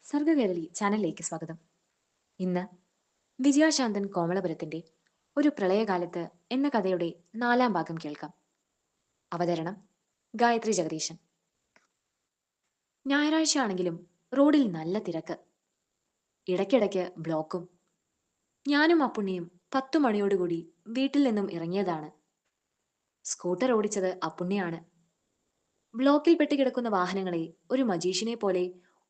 സർഗകേരളി ചാനലിലേക്ക് സ്വാഗതം. ഇന്ന് വിജയശാന്തൻ കോമളപുരത്തിന്റെ ഒരു പ്രളയകാലത്ത് എന്ന കഥയുടെ 4-ാം ഭാഗം കേൾക്കാം. അവതരണം ഗായത്രി ജഗദീശൻ. ഞായറാഴ്ച ആണെങ്കിലും റോഡിൽ നല്ല തിരക്ക്, ഇടയ്ക്കിടയ്ക്ക് ബ്ലോക്കും. ഞാനും അപ്പുണ്ണിയും 10 മണിയോടുകൂടി വീട്ടിൽ നിന്നും ഇറങ്ങിയതാണ്. സ്കൂട്ടർ ഓടിച്ചത് അപ്പുണ്ണിയാണ്. ബ്ലോക്കിൽ പെട്ട് കിടക്കുന്ന വാഹനങ്ങളെ ഒരു മജീഷ്യനെ പോലെ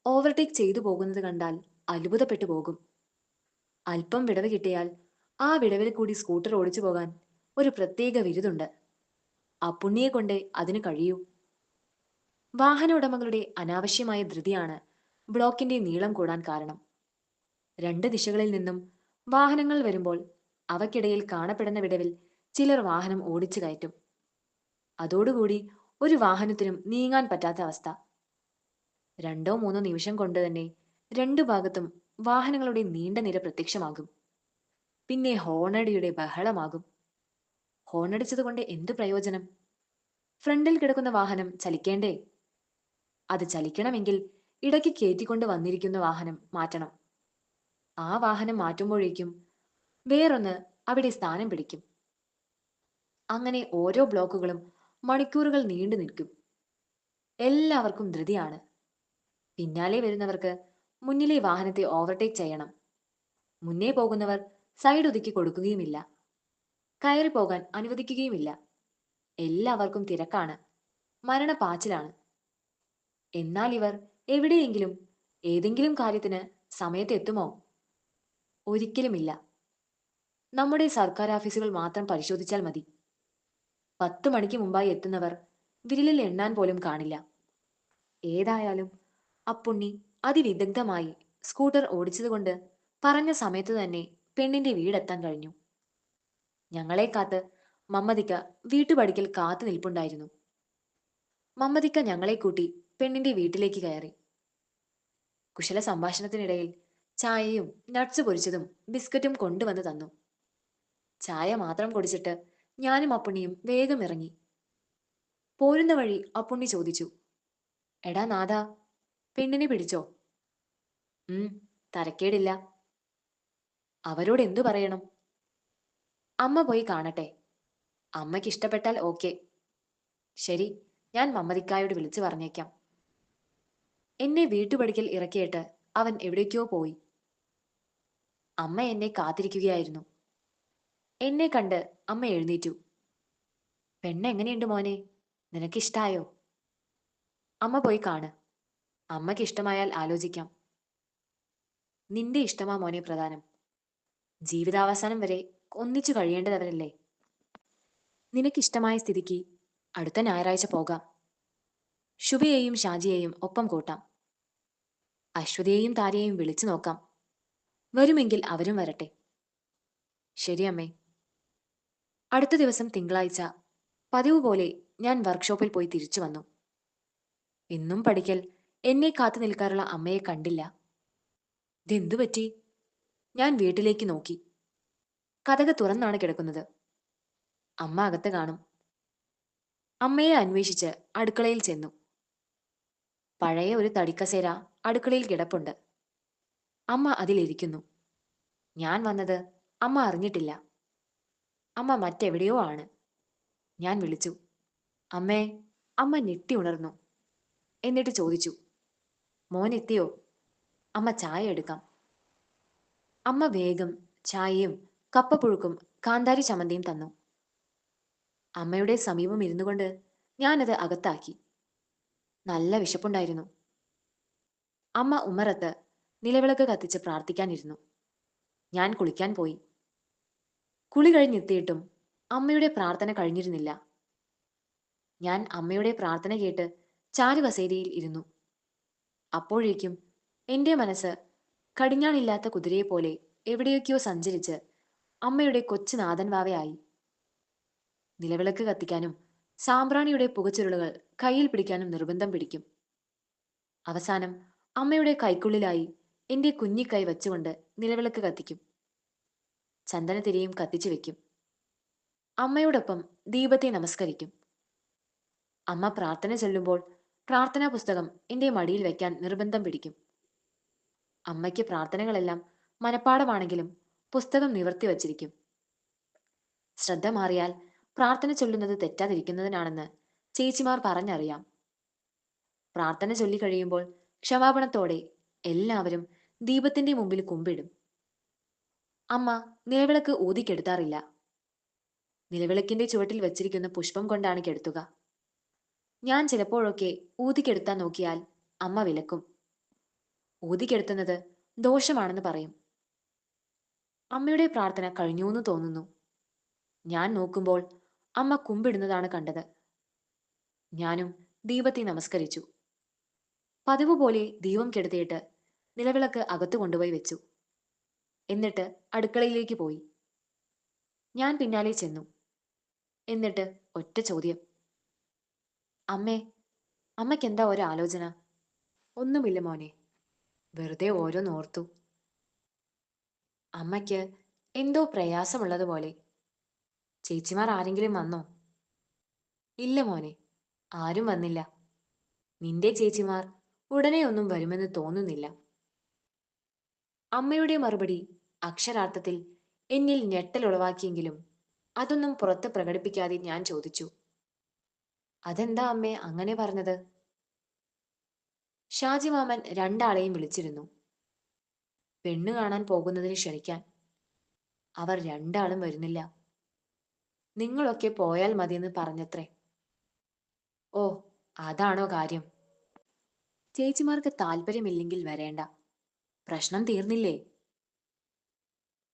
ഓവർടേക്ക് ചെയ്തു പോകുന്നത് കണ്ടാൽ അത്ഭുതപ്പെട്ടു പോകും. അല്പം വിടവ് കിട്ടിയാൽ ആ വിടവിൽ കൂടി സ്കൂട്ടർ ഓടിച്ചു പോകാൻ ഒരു പ്രത്യേക വിരുതുണ്ട്. അപ്പുണ്ണിയെ കൊണ്ടേ അതിന് കഴിയൂ. വാഹന ഉടമകളുടെ അനാവശ്യമായ ധൃതിയാണ് ബ്ലോക്കിന്റെ നീളം കൂടാൻ കാരണം. 2 ദിശകളിൽ നിന്നും വാഹനങ്ങൾ വരുമ്പോൾ അവയ്ക്കിടയിൽ കാണപ്പെടുന്ന വിടവിൽ ചിലർ വാഹനം ഓടിച്ചു കയറ്റും. അതോടുകൂടി ഒരു വാഹനത്തിനും നീങ്ങാൻ പറ്റാത്ത അവസ്ഥ. 2-3 നിമിഷം കൊണ്ട് തന്നെ 2 ഭാഗത്തും വാഹനങ്ങളുടെ നീണ്ട നിര പ്രത്യക്ഷമാകും. പിന്നെ ഹോണടിയുടെ ബഹളമാകും. ഹോണടിച്ചതുകൊണ്ട് എന്തു പ്രയോജനം? ഫ്രണ്ടിൽ കിടക്കുന്ന വാഹനം ചലിക്കേണ്ടേ? അത് ചലിക്കണമെങ്കിൽ ഇടയ്ക്ക് കയറ്റിക്കൊണ്ട് വന്നിരിക്കുന്ന വാഹനം മാറ്റണം. ആ വാഹനം മാറ്റുമ്പോഴേക്കും വേറൊന്ന് അവിടെ സ്ഥാനം പിടിക്കും. അങ്ങനെ ഓരോ ബ്ലോക്കുകളും മണിക്കൂറുകൾ നീണ്ടു നിൽക്കും. എല്ലാവർക്കും ധൃതിയാണ്. പിന്നാലെ വരുന്നവർക്ക് മുന്നിലെ വാഹനത്തെ ഓവർടേക്ക് ചെയ്യണം. മുന്നേ പോകുന്നവർ സൈഡ് ഒതുക്കി കൊടുക്കുകയുമില്ല, കയറി പോകാൻ അനുവദിക്കുകയുമില്ല. എല്ലാവർക്കും തിരക്കാണ്, മരണപ്പാച്ചിലാണ്. എന്നാൽ ഇവർ എവിടെയെങ്കിലും ഏതെങ്കിലും കാര്യത്തിന് സമയത്ത് എത്തുമോ? ഒരിക്കലുമില്ല. നമ്മുടെ സർക്കാർ ഓഫീസുകൾ മാത്രം പരിശോധിച്ചാൽ മതി. 10 മണിക്ക് മുമ്പായി എത്തുന്നവർ വിരലിൽ എണ്ണാൻ പോലും കാണില്ല. ഏതായാലും അപ്പുണ്ണി അതിവിദഗ്ധമായി സ്കൂട്ടർ ഓടിച്ചതുകൊണ്ട് പറഞ്ഞ സമയത്ത് തന്നെ പെണ്ണിന്റെ വീടെത്താൻ കഴിഞ്ഞു. ഞങ്ങളെ കാത്ത് മമ്മദിക്ക വീട്ടുപടിക്കൽ കാത്തു നിൽപ്പുണ്ടായിരുന്നു. മമ്മദിക്ക ഞങ്ങളെ കൂട്ടി പെണ്ണിന്റെ വീട്ടിലേക്ക് കയറി. കുശല സംഭാഷണത്തിനിടയിൽ ചായയും നട്ട്സ് പൊരിച്ചതും ബിസ്ക്കറ്റും കൊണ്ടുവന്ന് തന്നു. ചായ മാത്രം കുടിച്ചിട്ട് ഞാനും അപ്പുണ്ണിയും വേഗം ഇറങ്ങി. പോരുന്ന വഴി അപ്പുണ്ണി ചോദിച്ചു, എടാ നാഥാ, പെണ്ണിനെ പിടിച്ചോ? തരക്കേടില്ല. അവരോട് എന്തു പറയണം? അമ്മ പോയി കാണട്ടെ. അമ്മയ്ക്ക് ഇഷ്ടപ്പെട്ടാൽ ഓക്കെ. ശരി, ഞാൻ മമ്മദിക്കായോട് വിളിച്ചു പറഞ്ഞേക്കാം. എന്നെ വീട്ടുപടിക്കൽ ഇറക്കിയിട്ട് അവൻ എവിടേക്കോ പോയി. അമ്മ എന്നെ കാത്തിരിക്കുകയായിരുന്നു. എന്നെ കണ്ട് അമ്മ എഴുന്നേറ്റു. പെണ്ണ് എങ്ങനെയുണ്ട് മോനെ? നിനക്കിഷ്ടായോ? അമ്മ പോയി കാണ്. അമ്മയ്ക്ക് ഇഷ്ടമായാൽ ആലോചിക്കാം. നിന്റെ ഇഷ്ടമാ മോനെ പ്രധാനം. ജീവിതാവസാനം വരെ ഒന്നിച്ചു കഴിയേണ്ടതവരല്ലേ. നിനക്കിഷ്ടമായ സ്ഥിതിക്ക് അടുത്ത ഞായറാഴ്ച പോകാം. ശുഭയെയും ഷാജിയെയും ഒപ്പം കൂട്ടാം. അശ്വതിയെയും താരയെയും വിളിച്ചു നോക്കാം. വരുമെങ്കിൽ അവരും വരട്ടെ. ശരി അമ്മേ. അടുത്ത ദിവസം തിങ്കളാഴ്ച പതിവ് പോലെ ഞാൻ വർക്ക്ഷോപ്പിൽ പോയി തിരിച്ചു വന്നു. ഇന്നും പഠിക്കൽ എന്നെ കാത്തു നിൽക്കാറുള്ള അമ്മയെ കണ്ടില്ല. ഇതെന്തു പറ്റി? ഞാൻ വീട്ടിലേക്ക് നോക്കി. കതക് തുറന്നാണ് കിടക്കുന്നത്. അമ്മ അകത്ത് കാണും. അമ്മയെ അന്വേഷിച്ച് അടുക്കളയിൽ ചെന്നു. പഴയ ഒരു തടിക്കസേര അടുക്കളയിൽ കിടപ്പുണ്ട്. അമ്മ അതിലിരിക്കുന്നു. ഞാൻ വന്നത് അമ്മ അറിഞ്ഞിട്ടില്ല. അമ്മ മറ്റെവിടെയോ ആണ്. ഞാൻ വിളിച്ചു, അമ്മേ. അമ്മ ഞെട്ടി ഉണർന്നു. എന്നിട്ട് ചോദിച്ചു, മോൻ എത്തിയോ? അമ്മ ചായ എടുക്കാം. അമ്മ വേഗം ചായയും കപ്പപ്പുഴുക്കും കാന്താരി ചമ്മന്തിയും തന്നു. അമ്മയുടെ സമീപം ഇരുന്നു കൊണ്ട് ഞാനത് അകത്താക്കി. നല്ല വിശപ്പുണ്ടായിരുന്നു. അമ്മ ഉമ്മറത്ത് നിലവിളക്ക് കത്തിച്ച് പ്രാർത്ഥിക്കാനിരുന്നു. ഞാൻ കുളിക്കാൻ പോയി. കുളി കഴിഞ്ഞെത്തിയിട്ടും അമ്മയുടെ പ്രാർത്ഥന കഴിഞ്ഞിരുന്നില്ല. ഞാൻ അമ്മയുടെ പ്രാർത്ഥന കേട്ട് ചാരുകസേരയിൽ ഇരുന്നു. അപ്പോഴേക്കും എന്റെ മനസ്സ് കടിഞ്ഞാണില്ലാത്ത കുതിരയെപ്പോലെ എവിടെയൊക്കെയോ സഞ്ചരിച്ച് അമ്മയുടെ കൊച്ചു നാഥൻ വാവയായി. നിലവിളക്ക് കത്തിക്കാനും സാമ്പ്രാണിയുടെ പുകച്ചുരുളുകൾ കയ്യിൽ പിടിക്കാനും നിർബന്ധം പിടിക്കും. അവസാനം അമ്മയുടെ കൈക്കുള്ളിലായി എന്റെ കുഞ്ഞിക്കൈ വച്ചുകൊണ്ട് നിലവിളക്ക് കത്തിക്കും. ചന്ദനത്തിരിയും കത്തിച്ചു വെക്കും. അമ്മയോടൊപ്പം ദീപത്തെ നമസ്കരിക്കും. അമ്മ പ്രാർത്ഥന ചൊല്ലുമ്പോൾ പ്രാർത്ഥനാ പുസ്തകം എന്റെ മടിയിൽ വയ്ക്കാൻ നിർബന്ധം പിടിക്കും. അമ്മയ്ക്ക് പ്രാർത്ഥനകളെല്ലാം മനപ്പാടമാണെങ്കിലും പുസ്തകം നിവർത്തി വച്ചിരിക്കും. ശ്രദ്ധ മാറിയാൽ പ്രാർത്ഥന ചൊല്ലുന്നത് തെറ്റാതിരിക്കുന്നതിനാണെന്ന് ചേച്ചിമാർ പറഞ്ഞറിയാം. പ്രാർത്ഥന ചൊല്ലി കഴിയുമ്പോൾ ക്ഷമാപണത്തോടെ എല്ലാവരും ദീപത്തിന്റെ മുമ്പിൽ കുമ്പിടും. അമ്മ നിലവിളക്ക് ഊതിക്കെടുത്താറില്ല. നിലവിളക്കിന്റെ ചുവട്ടിൽ വച്ചിരിക്കുന്ന പുഷ്പം കൊണ്ടാണ് കെടുത്തുക. ഞാൻ ചിലപ്പോഴൊക്കെ ഊതിക്കെടുത്താൻ നോക്കിയാൽ അമ്മ വിലക്കും. ഊതിക്കെടുത്തുന്നത് ദോഷമാണെന്ന് പറയും. അമ്മയുടെ പ്രാർത്ഥന കഴിഞ്ഞൂന്ന് തോന്നുന്നു. ഞാൻ നോക്കുമ്പോൾ അമ്മ കുമ്പിടുന്നതാണ് കണ്ടത്. ഞാനും ദീപത്തെ നമസ്കരിച്ചു. പതിവ് പോലെ ദീപം കെടുത്തിയിട്ട് നിലവിളക്ക് അകത്തു കൊണ്ടുപോയി വെച്ചു. എന്നിട്ട് അടുക്കളയിലേക്ക് പോയി. ഞാൻ പിന്നാലെ ചെന്നു. എന്നിട്ട് ഒറ്റ ചോദ്യം: അമ്മേ, അമ്മയ്ക്കെന്താ ഒരു ആലോചന? ഒന്നുമില്ല മോനെ, വെറുതെ ഓരോന്നോർത്തു. അമ്മയ്ക്ക് എന്തോ പ്രയാസമുള്ളതുപോലെ. ചേച്ചിമാർ ആരെങ്കിലും വന്നോ? ഇല്ല മോനെ, ആരും വന്നില്ല. നിന്റെ ചേച്ചിമാർ ഉടനെ ഒന്നും വരുമെന്ന് തോന്നുന്നില്ല. അമ്മയുടെ മറുപടി അക്ഷരാർത്ഥത്തിൽ എന്നിൽ ഞെട്ടലുളവാക്കിയെങ്കിലും അതൊന്നും പുറത്ത് പ്രകടിപ്പിക്കാതെ ഞാൻ ചോദിച്ചു: അതെന്താ അമ്മേ അങ്ങനെ പറഞ്ഞത്? ഷാജി മാമൻ രണ്ടാളെയും വിളിച്ചിരുന്നു, പെണ്ണു കാണാൻ പോകുന്നതിന് ക്ഷണിക്കാൻ. അവർ രണ്ടാളും വരുന്നില്ല. നിങ്ങളൊക്കെ പോയാൽ മതിയെന്ന് പറഞ്ഞത്രേ. ഓ, അതാണോ കാര്യം? ചേച്ചിമാർക്ക് താല്പര്യമില്ലെങ്കിൽ വരേണ്ട, പ്രശ്നം തീർന്നില്ലേ?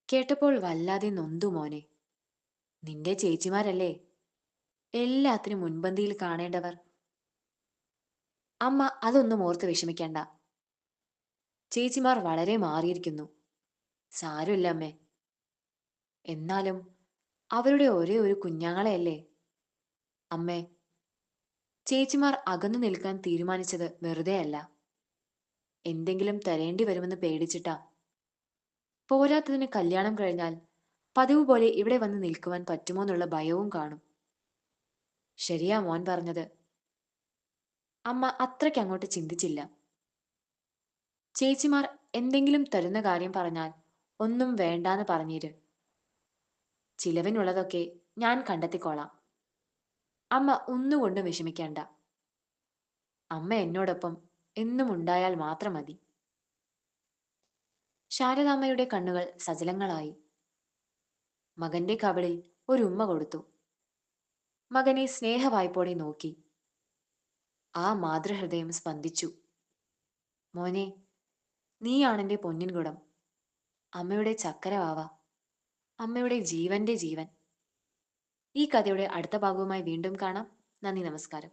കേട്ടപ്പോൾ വല്ലാതെ നൊന്തു മോനെ. നിന്റെ ചേച്ചിമാരല്ലേ എല്ലാത്തിനും മുൻപന്തിയിൽ കാണേണ്ടവർ. അമ്മ അതൊന്നും ഓർത്ത് വിഷമിക്കേണ്ട. ചേച്ചിമാർ വളരെ മാറിയിരിക്കുന്നു. സാരമില്ല അമ്മേ. എന്നാലും അവരുടെ ഒരേ ഒരു കുഞ്ഞാങ്ങളെയല്ലേ. അമ്മേ, ചേച്ചിമാർ അകന്നു നിൽക്കാൻ തീരുമാനിച്ചത് വെറുതെയല്ല. എന്തെങ്കിലും തരേണ്ടി വരുമെന്ന് പേടിച്ചിട്ടാ. പോരാത്തതിന് കല്യാണം കഴിഞ്ഞാൽ പതിവ് പോലെ ഇവിടെ വന്ന് നിൽക്കുവാൻ പറ്റുമോന്നുള്ള ഭയവും കാണും. ശരിയാ മോൻ പറഞ്ഞത്. അമ്മ അത്രയ്ക്ക് അങ്ങോട്ട് ചിന്തിച്ചില്ല. ചേച്ചിമാർ എന്തെങ്കിലും തരുന്ന കാര്യം പറഞ്ഞാൽ ഒന്നും വേണ്ടാന്ന് പറഞ്ഞിര്. ചിലവിനുള്ളതൊക്കെ ഞാൻ കണ്ടെത്തിക്കോളാം. അമ്മ ഒന്നുകൊണ്ടും വിഷമിക്കേണ്ട. അമ്മ എന്നോടൊപ്പം എന്നും ഉണ്ടായാൽ മാത്രം മതി. ശാരദാമ്മയുടെ കണ്ണുകൾ സജലങ്ങളായി. മകന്റെ കവിളിൽ ഒരു ഉമ്മ കൊടുത്തു. മകനെ സ്നേഹവായ്പോടെ നോക്കി. ആ മാതൃഹൃദയം സ്പന്ദിച്ചു. മോനെ, നീയാണെന്റെ പൊന്നിൻ കുടം, അമ്മയുടെ ചക്കരവാവ, അമ്മയുടെ ജീവന്റെ ജീവൻ. ഈ കഥയുടെ അടുത്ത ഭാഗവുമായി വീണ്ടും കാണാം. നന്ദി, നമസ്കാരം.